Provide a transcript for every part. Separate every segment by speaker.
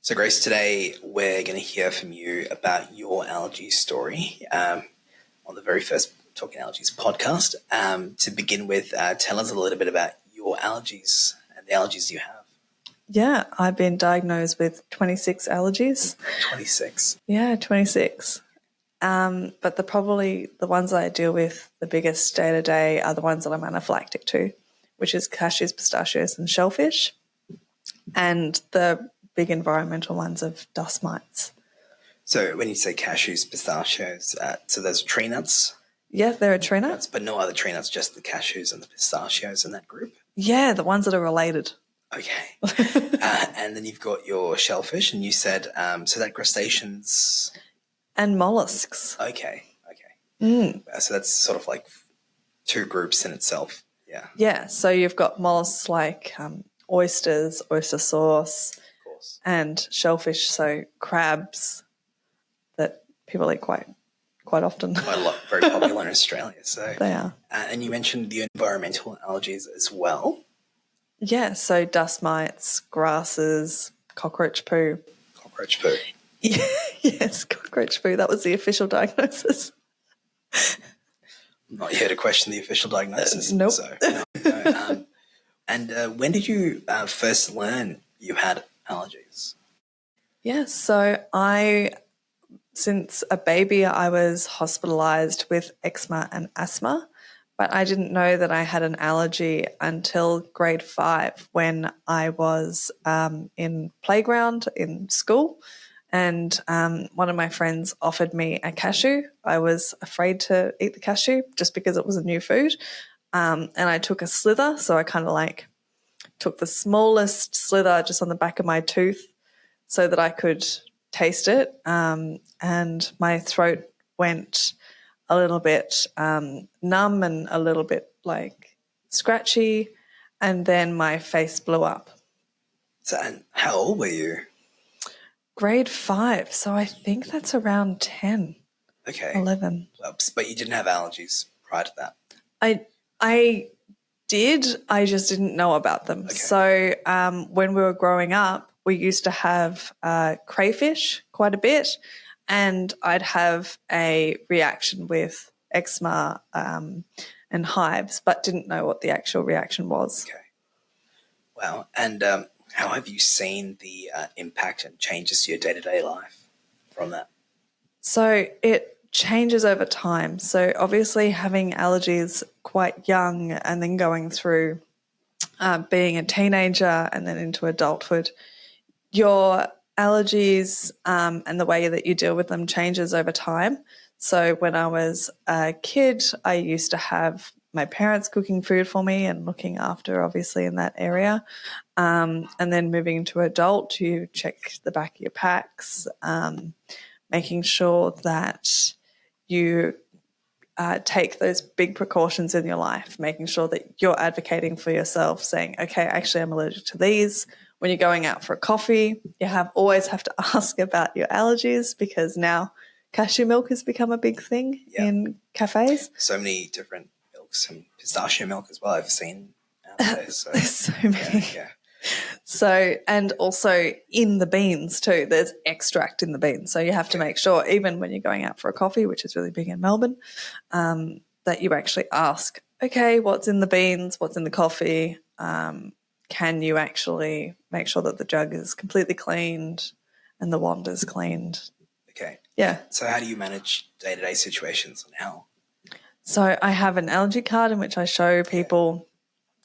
Speaker 1: So Grace, today we're going to hear from you about your allergy story on the very first Talking Allergies podcast. To begin with, tell us a little bit about your allergies and the allergies you have.
Speaker 2: Yeah, I've been diagnosed with 26 allergies.
Speaker 1: 26?
Speaker 2: Yeah, 26. But probably the ones that I deal with the biggest day to day are the ones that I'm anaphylactic to, which is cashews, pistachios and shellfish, and the big environmental ones of dust mites.
Speaker 1: So when you say cashews, pistachios, so those are tree nuts?
Speaker 2: Yeah, they're a tree nut.
Speaker 1: But no other tree nuts, just the cashews and the pistachios in that group?
Speaker 2: Yeah, the ones that are related.
Speaker 1: Okay. And then you've got your shellfish, and you said, so that crustaceans...
Speaker 2: And mollusks.
Speaker 1: Okay.
Speaker 2: Mm.
Speaker 1: So that's sort of like two groups in itself. Yeah.
Speaker 2: Yeah, so you've got mollusks like oysters, oyster sauce,
Speaker 1: Of course.
Speaker 2: and shellfish, so crabs that people eat quite often.
Speaker 1: Quite a lot, very popular in Australia. So
Speaker 2: They are.
Speaker 1: And you mentioned the environmental allergies as well.
Speaker 2: Yeah, so dust mites, grasses, cockroach poo.
Speaker 1: Cockroach poo.
Speaker 2: Yes, cockroach poo. That was the official diagnosis.
Speaker 1: I'm not here to question the official diagnosis.
Speaker 2: Nope.
Speaker 1: So, no. And when did you first learn you had allergies?
Speaker 2: Yeah, so since a baby, I was hospitalised with eczema and asthma, but I didn't know that I had an allergy until grade 5 when I was in playground in school. And one of my friends offered me a cashew. I was afraid to eat the cashew just because it was a new food. And I took a slither. So I kind of took the smallest slither just on the back of my tooth so that I could taste it. And my throat went a little bit numb and a little bit scratchy. And then my face blew up.
Speaker 1: So, and how old were you?
Speaker 2: Grade 5, so I think that's around 10,
Speaker 1: Okay.
Speaker 2: 11.
Speaker 1: Well, but you didn't have allergies prior to that?
Speaker 2: I did, I just didn't know about them.
Speaker 1: Okay.
Speaker 2: So when we were growing up, we used to have crayfish quite a bit, and I'd have a reaction with eczema and hives, but didn't know what the actual reaction was.
Speaker 1: Okay. Wow. And how have you seen the impact and changes to your day-to-day life from that?
Speaker 2: So it changes over time. So obviously having allergies quite young and then going through being a teenager and then into adulthood, your allergies and the way that you deal with them changes over time. So when I was a kid, I used to have my parents cooking food for me and looking after, obviously, in that area. And then moving into adult, you check the back of your packs, making sure that you take those big precautions in your life, making sure that you're advocating for yourself, saying, okay, actually I'm allergic to these. When you're going out for a coffee, you always have to ask about your allergies, because now cashew milk has become a big thing in cafes.
Speaker 1: So many different milks, and pistachio milk as well, I've seen nowadays. So.
Speaker 2: There's so many.
Speaker 1: Yeah.
Speaker 2: So, and also in the beans too, there's extract in the beans. So you have to make sure, even when you're going out for a coffee, which is really big in Melbourne, that you actually ask, okay, what's in the beans, what's in the coffee? Can you actually make sure that the jug is completely cleaned and the wand is cleaned?
Speaker 1: Okay.
Speaker 2: Yeah.
Speaker 1: So how do you manage day-to-day situations now?
Speaker 2: So I have an allergy card in which I show people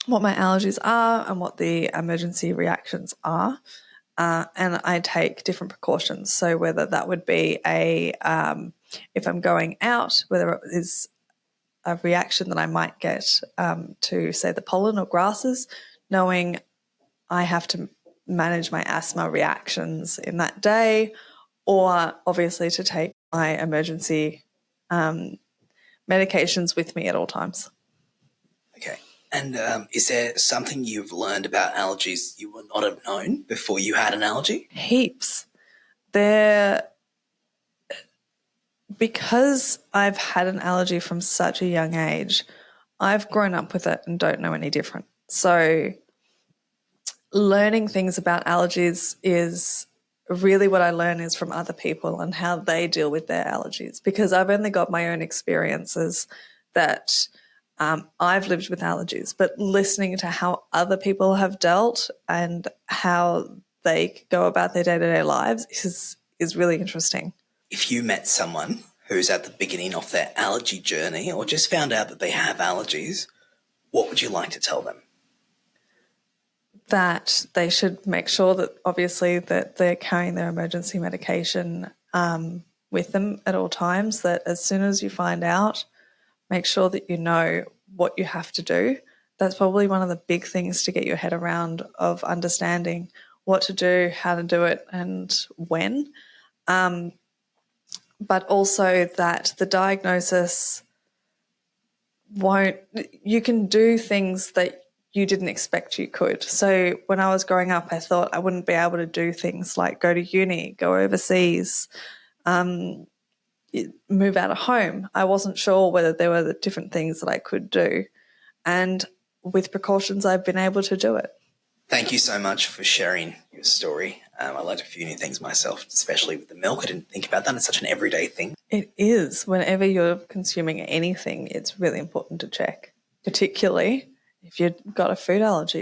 Speaker 2: what my allergies are and what the emergency reactions are. And I take different precautions. So whether that would be if I'm going out, whether it is a reaction that I might get to, say, the pollen or grasses, knowing I have to manage my asthma reactions in that day, or obviously to take my emergency medications with me at all times.
Speaker 1: Okay. And is there something you've learned about allergies you would not have known before you had an allergy?
Speaker 2: Heaps. Because I've had an allergy from such a young age, I've grown up with it and don't know any different. So learning things about allergies is really what I learn is from other people and how they deal with their allergies, because I've only got my own experiences that I've lived with allergies, but listening to how other people have dealt and how they go about their day-to-day lives is really interesting.
Speaker 1: If you met someone who's at the beginning of their allergy journey or just found out that they have allergies, what would you like to tell them?
Speaker 2: That they should make sure that obviously that they're carrying their emergency medication with them at all times, that as soon as you find out, make sure that you know what you have to do. That's probably one of the big things to get your head around, of understanding what to do, how to do it, and when. But also that the diagnosis you can do things that you didn't expect you could. So when I was growing up, I thought I wouldn't be able to do things like go to uni, go overseas, move out of home. I wasn't sure whether there were the different things that I could do. And with precautions, I've been able to do it.
Speaker 1: Thank you so much for sharing your story. I learned a few new things myself, especially with the milk. I didn't think about that. It's such an everyday thing.
Speaker 2: It is. Whenever you're consuming anything, it's really important to check, particularly if you've got a food allergy.